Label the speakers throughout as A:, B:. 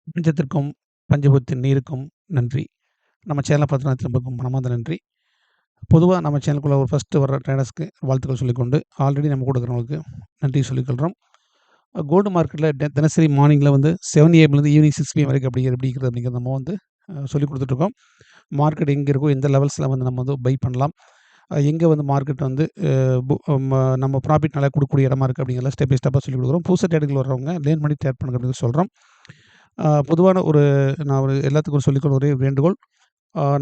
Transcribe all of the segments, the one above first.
A: பிரபஞ்சத்திற்கும், பஞ்சபூதத்தின் நீருக்கும் நன்றி. நம்ம சேனல பார்த்து திரும்பவும் மனமார்ந்த நன்றி. பொதுவா நம்ம சேனலுக்குள்ள ஒரு ஃபர்ஸ்ட்டு வர ட்ரேடர்ஸ்க்கு வாழ்த்துக்கள் சொல்லிக்கொண்டு, ஆல்ரெடி நம்ம கூட இருக்கிறவங்களுக்கு நன்றி சொல்லிக்கொள்றோம். கோல்டு மார்க்கெட்ல தினசரி மார்னிங்ல வந்து 7 ஏஎம்லேருந்து ஈவினிங் 6 பிஎம் வரைக்கும் அப்படிங்கிறது நம்ம வந்து சொல்லிக் குடுத்துட்டுருக்கோம். மார்க்கெட் எங்க இருக்கோ, எந்த லெவல்ஸ்ல வந்து நம்ம வந்து பை பண்ணலாம். எங்க வந்து மார்க்கெட் வந்து அ பு ம நம்ம ப்ராஃபிட் நல்லா குடுக்கக்கூடிய இடமா இருக்கு அப்படிங்கிறத ஸ்டெப் பை ஸ்டெப்பா சொல்லிக் குடுக்குறோம். புதுசா ட்ரேடிங்ல வர்றவங்க லேர்ன் பண்ணி ட்ரேட் பண்ணுங்க அப்படின்னு சொல்றோம். பொதுவான நான் ஒரு எல்லாத்துக்கும் சொல்லிக்கொள்ள ஒரே வேண்டுகோள்.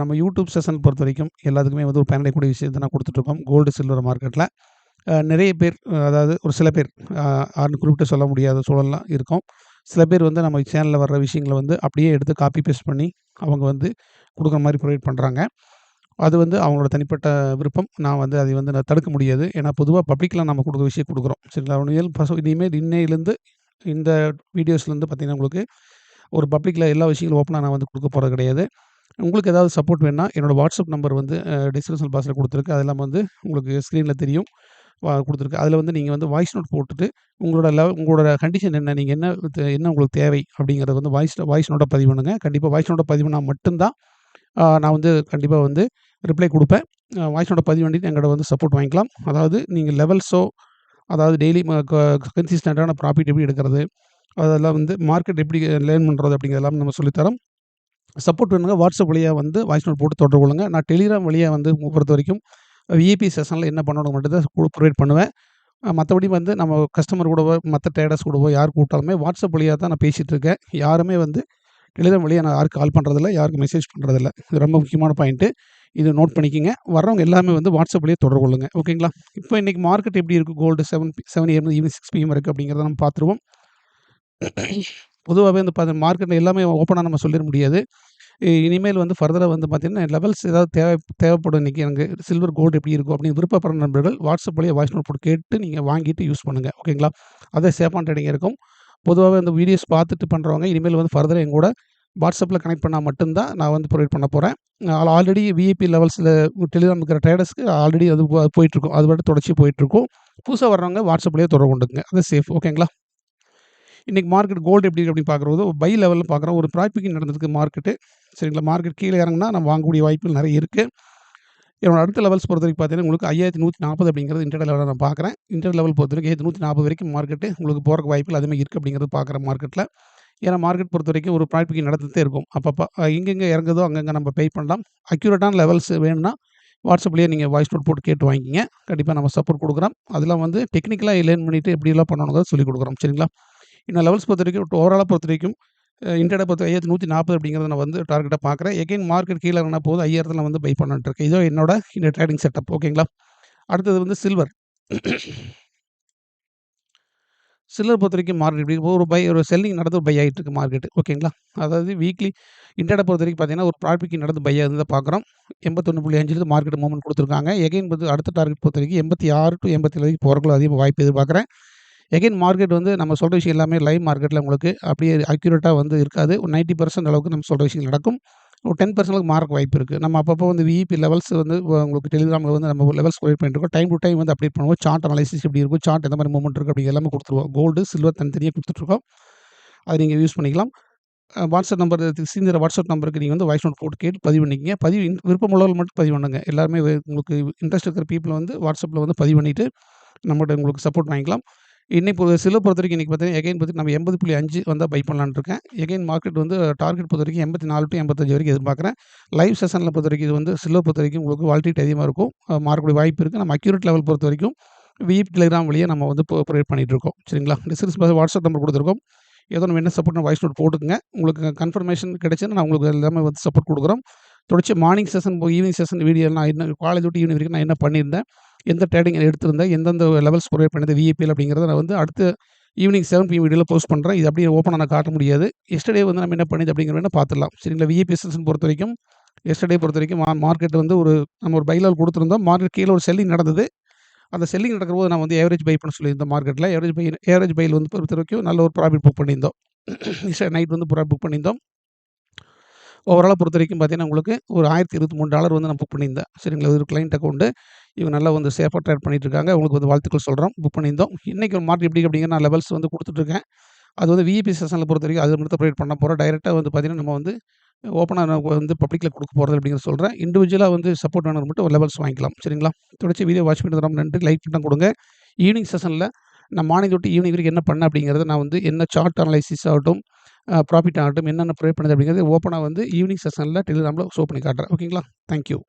A: நம்ம யூடியூப் செஷன் பொறுத்தவரைக்கும் எல்லாத்துக்குமே வந்து ஒரு பயனடையக்கூடிய விஷயத்த நான் குடுத்துட்டுருக்கோம். கோல்டு, சில்வர் மார்க்கெட்ல. நிறைய பேர் அதாவது ஒரு சில பேர் அ யாருன்னு குறிப்பிட்டு சொல்ல முடியாத சூழல்லாம் இருக்கும். சில பேர் வந்து நம்ம சேனல்ல வர்ற விஷயங்கள வந்து அப்படியே எடுத்து காப்பி பேஸ்ட் பண்ணி அவங்க வந்து குடுக்குற மாரி ப்ரொவைட் பண்றாங்க. அது வந்து அவங்களோட தனிப்பட்ட விருப்பம். நான் வந்து அதை வந்து நான் தடுக்க முடியாது. ஏன்னா பொதுவா பப்ளிக்ல நம்ம குடுக்குற விஷயம் குடுக்குறோம். சரிங்களா? இனிமேல் இன்னையிலேருந்து இந்த வீடியோஸ்லேருந்து பார்த்தீங்கன்னா, உங்களுக்கு ஒரு பப்ளிக்ல எல்லா விஷயங்களும் ஓப்பனா நான் வந்து குடுக்க போறது கிடையாது. உங்களுக்கு ஏதாவது சப்போர்ட் வேணுனா, என்னோட வாட்ஸ்அப் நம்பர் வந்து டிஸ்கிரிப்ஷன் பாக்ஸ்ல குடுத்துருக்கு. அது இல்லாம வந்து உங்களுக்கு ஸ்க்ரீன்ல தெரியும். குடுத்துருக்கு. அதில வந்து நீங்க வந்து வாய்ஸ் நோட் போட்டுட்டு, உங்களோட கண்டிஷன் என்ன? நீங்க என்ன உங்களுக்கு தேவை? அப்படிங்கிறத வந்து வாய்ஸ் நோட்டா பதிவு பண்ணுங்க. கண்டிப்பா வாய்ஸ் நோட்டா பதிவு பண்ணா மட்டும் தான், நான் வந்து கண்டிப்பா வந்து ரிப்ளை குடுப்பேன். வாய்ஸ் நோட்டா பதிவு பண்ணிட்டு என்கிட்ட வந்து சப்போர்ட் வாங்கிக்கலாம். அதாவது நீங்க லெவல்ஸோ, அதாவது டெய்லி ம க கன்சிஸ்டன்ட்டான ப்ராஃபிட் எப்படி எடுக்கிறது? அதெல்லாம் வந்து மார்க்கெட் எப்படி லேர்ன் பண்றது? அப்படிங்கிறது எல்லாமே நம்ம சொல்லி தரோம். சப்போர்ட் வேணுங்க வாட்ஸ்அப் வழியா வந்து வாய்ஸ் நோட் போட்டு தொடர்பு கொள்ளுங்க. நான் டெலிகிராம் வழியா வந்து பொறுத்தவரைக்கும் விஐபி செஷன்ல என்ன பண்ணணும் மட்டும் தான் ப்ரொவைட் பண்ணுவேன். மத்தபடி வந்து நம்ம கஸ்டமர் கூடவோ, மத்த ட்ரேடர்ஸ் கூடவோ யார் கூப்பிட்டாலுமே வாட்ஸ்அப் வழியா தான் நான் பேசிட்டு இருக்கேன். யாருமே வந்து டெலிகிராம் வழியா நான் யாருக்கும் கால் பண்றதில்ல. யாருக்கும் மெசேஜ் பண்றதில்ல. இது ரொம்ப முக்கியமான பாயிண்ட்டு. இத நோட் பண்ணிக்கங்க. வர்றவங்க எல்லாமே வந்து வாட்ஸ்அப் வழியா தொடர்பு கொள்ளுங்க. ஓகேங்களா? இப்போ இன்னைக்கு மார்க்கெட் எப்படி இருக்கு? கோல்டு 7 ஏஎம் ஈவினிங் 6 பிஎம் இருக்கு அப்படிங்கிறத நம்ம பார்த்துருவோம். பொதுவாவே வந்து மார்க்கெட்ல எல்லாமே ஓப்பனா நம்ம சொல்லிற முடியாது. இனிமேல் வந்து ஃபர்தரா வந்து பார்த்தீங்கன்னா, லெவல்ஸ் ஏதாவது தேவைப்படும் இன்னைக்கு எனக்கு சில்வர், கோல்டு எப்படி இருக்கும் அப்படின்னு விருப்பப்படுற நண்பர்கள் வாட்ஸ்அப் வழியா வாய்ஸ் நோட் போட்டு கேட்டு நீங்க வாங்கிட்டு யூஸ் பண்ணுங்க. ஓகேங்களா? அதே சேஃபான ட்ரேடிங்கா இருக்கும். பொதுவாவே அந்த வீடியோஸ் பார்த்துட்டு பண்றவங்க இனிமேல் வந்து ஃபர்தரா எங்கூட வாட்ஸ்அப்ல கனெக்ட் பண்ணா மட்டும் தான் நான் வந்து ப்ரொவைட் பண்ண போறேன். ஆல்ரெடி விஐபி லெவல்ஸ்ல டெலிகிராம் இருக்கிற ட்ரேடர்ஸ்க்கு ஆல்ரெடி அது போயிட்டுருக்கும். அது பாட்டுக்கு தொடர்ச்சியா போயிட்டுருக்கும். புதுசா வர்றவங்க வாட்ஸ்அப் வழியா தொடர்பு கொண்டுக்கங்க. அது சேஃப். ஓகேங்களா? இன்னைக்கு மார்க்கெட் கோல்டு எப்படி இருக்கு அப்படின்னு பார்க்கும்போது, பை லெவல்ல பார்க்குறோம். ஒரு ப்ராஃபிட் புக்கிங் நடந்திருக்கு மார்க்கெட்டு. சரிங்களா? மார்க்கெட் கீழ இறங்குனா நம்ம வாங்கக்கூடிய வாய்ப்புகள் நெறைய இருக்கு. என்னோட அடுத்த லெவல்ஸ் பொறுத்தவரைக்கும் பார்த்தீங்கன்னா, உங்களுக்கு 5140 அப்படிங்கிறது இன்ட்ராடே லெவலா நான் பார்க்குறேன். இன்ட்ராடே லெவல் பொறுத்தவரைக்கும் 5140 வரைக்கும் மார்க்கெட்டு உங்களுக்கு போறக்கு வாய்ப்புகள் அதிகமா இருக்கு அப்படிங்கிறது பார்க்குறேன் மார்க்கெட்ல. ஏன்னா மார்க்கெட் பொறுத்தவரைக்கும் ஒரு ப்ராஃபிட் புக்கிங் நடந்துட்டே இருக்கும். அப்பப்ப எங்கெங்க இறங்குதோ அங்கங்க நம்ம பை பண்ணலாம். அக்யூரேட்டான லெவல்ஸ் வேணும்னா, வாட்ஸ்அப்லயே நீங்க வாய்ஸ் நோட் போட்டு கேட்டு வாங்கிக்கங்க. கண்டிப்பா நம்ம சப்போர்ட் குடுக்குறோம். அதெல்லாம் வந்து டெக்னிக்கலா லேர்ன் பண்ணிட்டு எப்படியெல்லாம் பண்ணணுங்கிறத சொல்லிக் குடுக்குறோம். சரிங்களா? இன்னும் லெவல்ஸ் பொறுத்தவரைக்கும் ஓவராலா பொறுத்தவரைக்கும் இன்ட்ராடே பொறுத்த 5140 அப்படிங்கிறத நான் வந்து டார்கெட்டா பார்க்குறேன். எகைன் மார்க்கெட் கீழ இறங்குனா போதும் 5000ல நான் வந்து பை பண்ணலான்ட்டு இருக்கேன். இதுதான் என்னோட இந்த ட்ரேடிங் செட்டப். ஓகேங்களா? அடுத்தது வந்து சில்வர். சில்வர் பொறுத்தவரைக்கும் மார்க்கெட் எப்படி ஒரு செல்லிங் நடந்து ஒரு பை ஆயிட்டு இருக்கு மார்க்கெட். ஓகேங்களா? அதாவது வீக்லி இன்ட்ராடே பொறுத்தவரைக்கும் பார்த்தீங்கன்னா, ஒரு ப்ராஃபிட் நடந்து பை ஆகுறத பார்க்குறோம். 81.5 மார்க்கெட் மூவ்மெண்ட் குடுத்துருக்காங்க. எகைன் வந்து அடுத்த டார்கெட் பொறுத்தவரைக்கும் 86 டூ 87 வரைக்கும் போறதுக்குள்ள அதிக வாய்ப்பு எதிர்பார்க்குறேன். எகைன் மார்க்கெட் வந்து நம்ம சொல்ற விஷயம் எல்லாமே லைவ் மார்க்கெட்ல உங்களுக்கு அப்படியே அக்யூரேட்டா வந்து இருக்காது. ஒரு 90% அளவுக்கு நம்ம சொல்ற விஷயங்கள் நடக்கும். ஒரு 10% அளவுக்கு மாறக்கு வாய்ப்பு இருக்கு. நம்ம அப்பப்போ வந்து விஇபி லெவல்ஸ் வந்து உங்களுக்கு டெலிகிராம்ல வந்து நம்ம லெவல்ஸ் ப்ரொவைட் பண்ணிட்டு இருக்கோம். டைம் டூ டைம் வந்து அப்டேட் பண்ணுவோம். சார்ட் அனலைசிஸ் எப்படி இருக்கும்? சார்ட் எந்த மாரி மூவ்மெண்ட் இருக்கு? அப்படி எல்லாமே குடுத்துருவோம். கோல்டு, சில்வர் தனித்தனியா குடுத்துட்டுருக்கோம். அத நீங்க யூஸ் பண்ணிக்கலாம். வாட்ஸ்அப் நம்பர் ஸ்க்ரீன்ல வாட்ஸ்அப் நம்பருக்கு நீங்க வந்து வாய்ஸ் நோட் போட்டு கேட்டு பதிவு பண்ணிக்கங்க. விருப்பம் உள்ளவர்கள் மட்டும் பதிவு பண்ணுங்க. எல்லாருமே உங்களுக்கு இன்ட்ரெஸ்ட் இருக்கிற பீப்பிள் வந்து வாட்ஸ்அப்ல வந்து பதிவு பண்ணிட்டு, நம்மட்ட உங்களுக்கு சப்போர்ட் வாங்கிக்கலாம். இன்னைக்கு சில்வர் பொறுத்தவரைக்கும் இன்னைக்கு பார்த்தீங்கன்னா, எகைன் பார்த்தீங்கன்னா நம்ம 80.5 வந்தா பை பண்ணலான்ட்டு இருக்கேன். எகைன் மார்க்கெட் வந்து டார்கெட் பொறுத்தவரைக்கும் 84 டூ 85 வரைக்கும் எதிர்பார்க்குறேன். லைவ் செஷன்ல பொறுத்தவரைக்கும் இது வந்து சில்வர் பொறுத்தவரைக்கும் உங்களுக்கு வாலட்டிலிட்டி அதிகமா இருக்கும். மாறக்கூடிய வாய்ப்பு இருக்கு. நம்ம அக்யூரேட் லெவல் பொறுத்தவரைக்கும் விஇபி டெலிகிராம் வழியா நம்ம வந்து ப்ரொவைட் பண்ணிட்டு இருக்கோம். சரிங்களா? டிஸ்கிரிப்ஷன் பாக்ஸ்ல வாட்ஸ்அப் நம்பர் குடுத்துருக்கோம். ஏதோ நம்ம என்ன சப்போர்ட்னா வாய்ஸ் நோட் போட்டுக்கங்க. உங்களுக்கு கன்ஃபர்மேஷன் கிடைச்சதுன்னா நான் உங்களுக்கு எல்லாமே வந்து சப்போர்ட் குடுக்குறோம். தொடர்ச்சி morning session, evening session video நான் என்ன காலையில விட்டு ஈவினிங் வரைக்கும் நான் என்ன பண்ணியிருந்தேன், எந்த ட்ரேடிங் எடுத்திருந்தேன், எந்தெந்த லெவல்ஸ் ப்ரொவைட் பண்ணது விஐபில அப்படிங்கிறத நான் வந்து அடுத்து ஈவினிங் 7 பிஎம் வீடியோல போஸ்ட் பண்றேன். இது அப்படியே ஓப்பனா நான் காட்ட முடியாது. எஸ்டர்டே வந்து நம்ம என்ன பண்ணியது அப்படிங்கிறத வேணா பார்த்துடலாம். சரிங்களா? விஐபி செஷன் பொறுத்தவரைக்கும் எஸ்டர்டே பொறுத்தவரைக்கும் மார்க்கெட் வந்து நம்ம ஒரு பை லெவல் குடுத்திருந்தோம். மார்க்கெட் கீழ ஒரு செல்லிங் நடந்தது. அந்த செல்லிங் நடக்கிறபோது நான் வந்து ஆவரேஜ் பை பண்ண சொல்லியிருந்தேன் மார்க்கெட்ல. ஆவரேஜ் பைல வந்து பொறுத்தவரைக்கும் நல்ல ஒரு ப்ராஃபிட் புக் பண்ணியிருந்தோம். நைட் வந்து புக் பண்ணியிருந்தோம். ஓவராலா பொறுத்தவரைக்கும் பார்த்தீங்கன்னா, உங்களுக்கு ஒரு $1023 வந்து நான் புக் பண்ணியிருந்தேன். சரிங்களா? இது ஒரு கிளையன்ட் அக்கவுண்ட். இவங்க நல்லா வந்து சேஃபா ட்ரேட் பண்ணிட்டு இருக்காங்க. அவங்களுக்கு வந்து வாழ்த்துக்கள் சொல்றோம். புக் பண்ணியிருந்தோம். இன்னைக்கு மார்க்கெட் எப்படி அப்படிங்கிற நான் லெவல்ஸ் வந்து குடுத்துட்டுருக்கேன். அது வந்து விஐபி செஷனில் பொறுத்த வரைக்கும் அது மட்டும் ப்ரொவைட் பண்ண போகிறோம். டைரெக்டாக வந்து பார்த்தீங்கன்னா, நம்ம வந்து ஓப்பனாக நம்ம வந்து பப்ளிக்கில் கொடுக்க போகிறது அப்படிங்கிறத சொல்கிறேன். இண்டிவிஜுவலாக வந்து சப்போர்ட் வேணும்னு மட்டும் ஒரு லெவல்ஸ் வாங்கிக்கலாம். சரிங்களா? தொடர்ச்சி வீடியோ வாட்ச் பண்ணது ரொம்ப நன்றி. லைக் பட்டன் கொடுங்க. ஈவினிங் செஷனில் நான் மார்னிங் தொட்டு ஈவினிங் வரைக்கும் என்ன பண்ணேன் அப்படிங்கிறத நான் வந்து என்ன சார்ட் அனலைசிஸ் ஆகட்டும், ப்ராஃபிட் ஆகட்டும் என்னென்ன ப்ரொவைட் பண்ணுது அப்படிங்கிறது ஓப்பனாக வந்து ஈவினிங் செஷனில் டெலிகிராமில் ஷோ பண்ணி காட்டுறேன். ஓகேங்களா? Thank you.